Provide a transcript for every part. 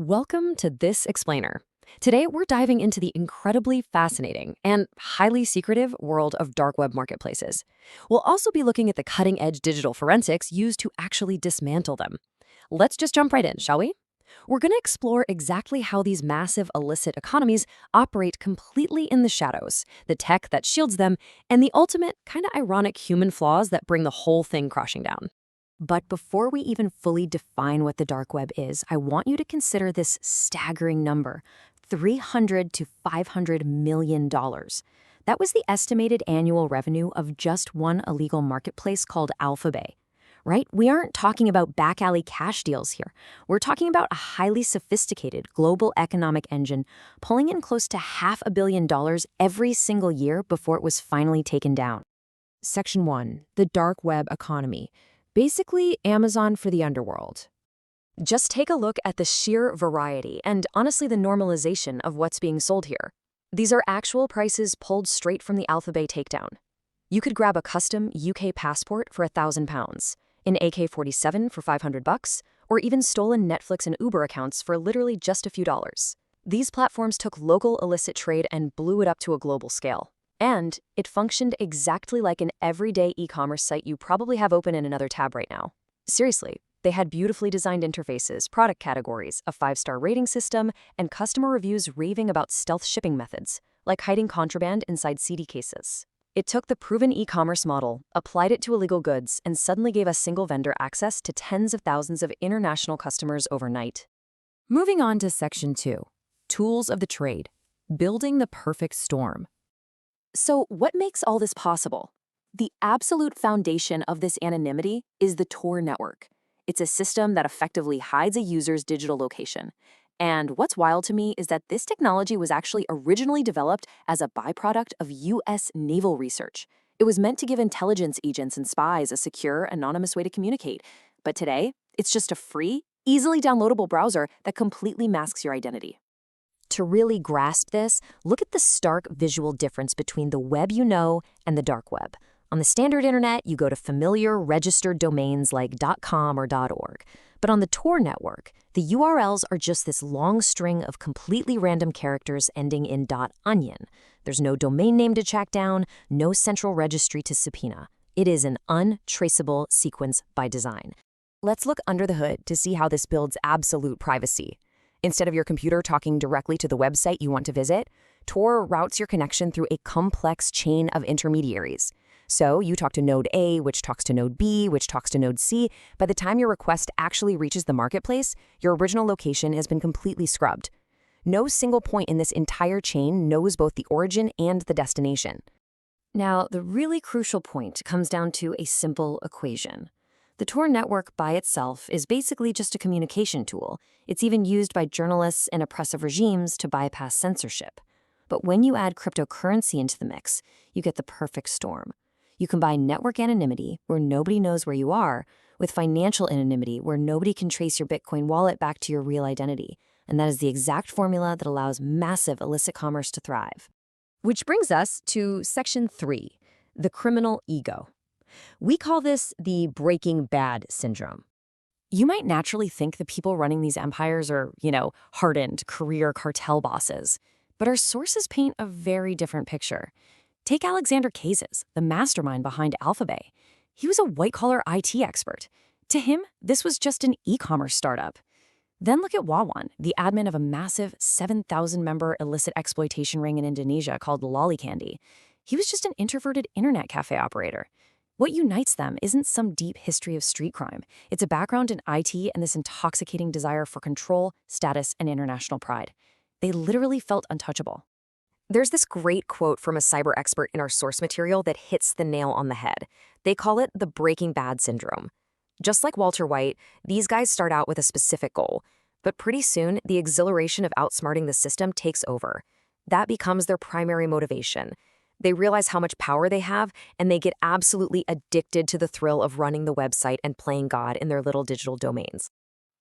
Welcome to This Explainer. Today, we're diving into the incredibly fascinating and highly secretive world of dark web marketplaces. We'll also be looking at the cutting-edge digital forensics used to actually dismantle them. Let's just jump right in, shall we? We're going to explore exactly how these massive illicit economies operate completely in the shadows, the tech that shields them, and the ultimate, kind of ironic human flaws that bring the whole thing crashing down. But before we even fully define what the dark web is, I want you to consider this staggering number, $300 to $500 million. That was the estimated annual revenue of just one illegal marketplace called Alphabay. Right? We aren't talking about back alley cash deals here. We're talking about a highly sophisticated global economic engine pulling in close to $500 million every single year before it was finally taken down. Section 1. The dark web economy. Basically, Amazon for the underworld. Just take a look at the sheer variety and honestly the normalization of what's being sold here. These are actual prices pulled straight from the Alphabay takedown. You could grab a custom UK passport for £1,000, an AK-47 for $500, or even stolen Netflix and Uber accounts for literally just a few dollars. These platforms took local illicit trade and blew it up to a global scale. And it functioned exactly like an everyday e-commerce site you probably have open in another tab right now. Seriously, they had beautifully designed interfaces, product categories, a 5-star rating system, and customer reviews raving about stealth shipping methods, like hiding contraband inside CD cases. It took the proven e-commerce model, applied it to illegal goods, and suddenly gave us single vendor access to tens of thousands of international customers overnight. Moving on to Section 2, Tools of the Trade, Building the Perfect Storm. So what makes all this possible? The absolute foundation of this anonymity is the Tor network. It's a system that effectively hides a user's digital location. And what's wild to me is that this technology was actually originally developed as a byproduct of US naval research. It was meant to give intelligence agents and spies a secure, anonymous way to communicate. But today, it's just a free, easily downloadable browser that completely masks your identity. To really grasp this, look at the stark visual difference between the web you know and the dark web. On the standard internet, you go to familiar registered domains like .com or .org. But on the Tor network, the URLs are just this long string of completely random characters ending in .onion. There's no domain name to track down, no central registry to subpoena. It is an untraceable sequence by design. Let's look under the hood to see how this builds absolute privacy. Instead of your computer talking directly to the website you want to visit, Tor routes your connection through a complex chain of intermediaries. So you talk to node A, which talks to node B, which talks to node C. By the time your request actually reaches the marketplace, your original location has been completely scrubbed. No single point in this entire chain knows both the origin and the destination. Now, the really crucial point comes down to a simple equation. The Tor network by itself is basically just a communication tool. It's even used by journalists and oppressive regimes to bypass censorship. But when you add cryptocurrency into the mix, you get the perfect storm. You combine network anonymity, where nobody knows where you are, with financial anonymity, where nobody can trace your Bitcoin wallet back to your real identity. And that is the exact formula that allows massive illicit commerce to thrive. Which brings us to Section 3, the criminal ego. We call this the Breaking Bad syndrome. You might naturally think the people running these empires are, hardened career cartel bosses. But our sources paint a very different picture. Take Alexander Kazes, the mastermind behind Alphabay. He was a white-collar IT expert. To him, this was just an e-commerce startup. Then look at Wawan, the admin of a massive 7,000-member illicit exploitation ring in Indonesia called Lolly Candy. He was just an introverted internet cafe operator. What unites them isn't some deep history of street crime. It's a background in IT and this intoxicating desire for control, status, and international pride. They literally felt untouchable. There's this great quote from a cyber expert in our source material that hits the nail on the head. They call it the Breaking Bad syndrome. Just like Walter White, these guys start out with a specific goal, but pretty soon the exhilaration of outsmarting the system takes over. That becomes their primary motivation. They realize how much power they have, and they get absolutely addicted to the thrill of running the website and playing God in their little digital domains.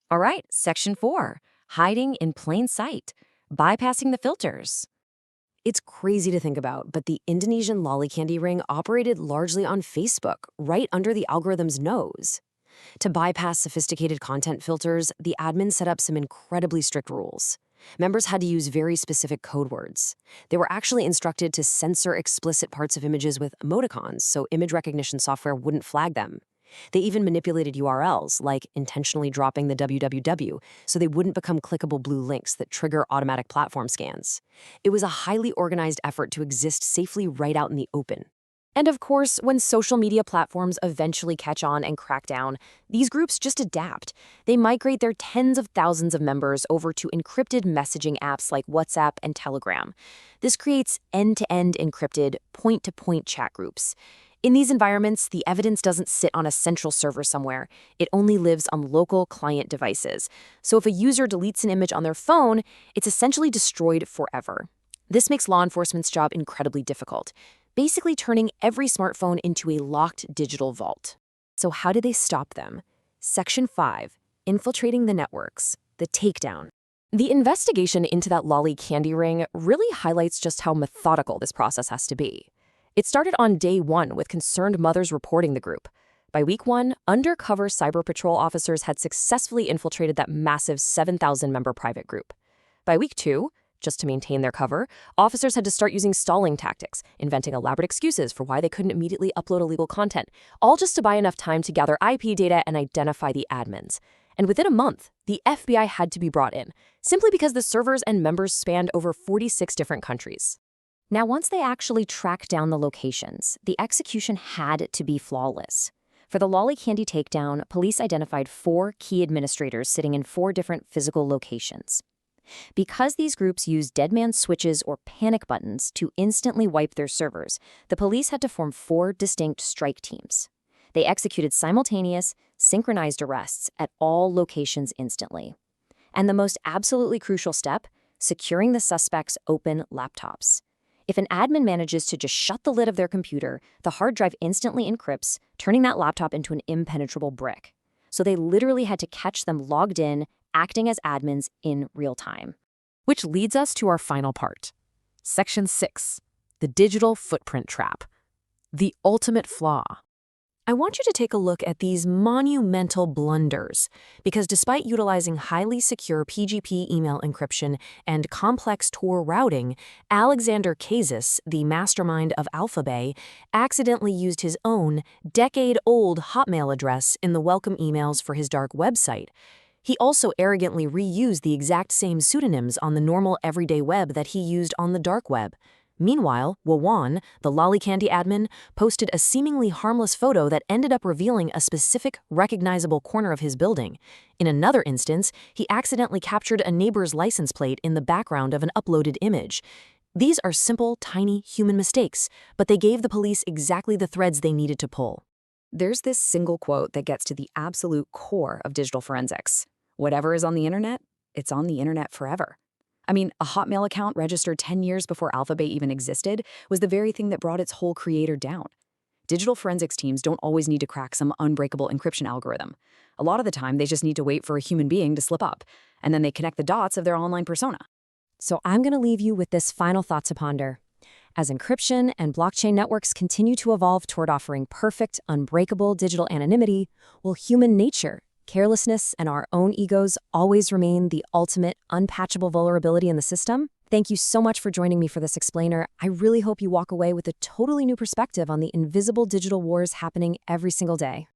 All right, Section 4, hiding in plain sight, bypassing the filters. It's crazy to think about, but the Indonesian lolly candy ring operated largely on Facebook, right under the algorithm's nose. To bypass sophisticated content filters, the admin set up some incredibly strict rules. Members had to use very specific code words. They were actually instructed to censor explicit parts of images with emoticons so image recognition software wouldn't flag them. They even manipulated URLs, like intentionally dropping the www, so they wouldn't become clickable blue links that trigger automatic platform scans. It was a highly organized effort to exist safely right out in the open. And of course, when social media platforms eventually catch on and crack down, these groups just adapt. They migrate their tens of thousands of members over to encrypted messaging apps like WhatsApp and Telegram. This creates end-to-end encrypted, point-to-point chat groups. In these environments, the evidence doesn't sit on a central server somewhere. It only lives on local client devices. So if a user deletes an image on their phone, it's essentially destroyed forever. This makes law enforcement's job incredibly difficult, basically turning every smartphone into a locked digital vault. So how did they stop them? Section 5, infiltrating the networks, the takedown. The investigation into that lolly candy ring really highlights just how methodical this process has to be. It started on day 1 with concerned mothers reporting the group. By week 1, undercover cyber patrol officers had successfully infiltrated that massive 7,000-member private group. By week 2, just to maintain their cover, officers had to start using stalling tactics, inventing elaborate excuses for why they couldn't immediately upload illegal content, all just to buy enough time to gather IP data and identify the admins. And within a month, the FBI had to be brought in, simply because the servers and members spanned over 46 different countries. Now, once they actually tracked down the locations, the execution had to be flawless. For the lolly candy takedown, police identified 4 key administrators sitting in 4 different physical locations. Because these groups used dead man switches or panic buttons to instantly wipe their servers, the police had to form 4 distinct strike teams. They executed simultaneous, synchronized arrests at all locations instantly. And the most absolutely crucial step, securing the suspects' open laptops. If an admin manages to just shut the lid of their computer, the hard drive instantly encrypts, turning that laptop into an impenetrable brick. So they literally had to catch them logged in, acting as admins in real time. Which leads us to our final part. Section 6, the digital footprint trap. The ultimate flaw. I want you to take a look at these monumental blunders, because despite utilizing highly secure PGP email encryption and complex Tor routing, Alexander Kazis, the mastermind of Alphabay, accidentally used his own decade-old Hotmail address in the welcome emails for his dark website. He also arrogantly reused the exact same pseudonyms on the normal everyday web that he used on the dark web. Meanwhile, Wawan, the lolly candy admin, posted a seemingly harmless photo that ended up revealing a specific, recognizable corner of his building. In another instance, he accidentally captured a neighbor's license plate in the background of an uploaded image. These are simple, tiny human mistakes, but they gave the police exactly the threads they needed to pull. There's this single quote that gets to the absolute core of digital forensics. Whatever is on the internet, it's on the internet forever. I mean, a Hotmail account registered 10 years before Alphabay even existed was the very thing that brought its whole creator down. Digital forensics teams don't always need to crack some unbreakable encryption algorithm. A lot of the time, they just need to wait for a human being to slip up, and then they connect the dots of their online persona. So I'm going to leave you with this final thought to ponder. As encryption and blockchain networks continue to evolve toward offering perfect, unbreakable digital anonymity, will human nature, carelessness, and our own egos always remain the ultimate, unpatchable vulnerability in the system? Thank you so much for joining me for this explainer. I really hope you walk away with a totally new perspective on the invisible digital wars happening every single day.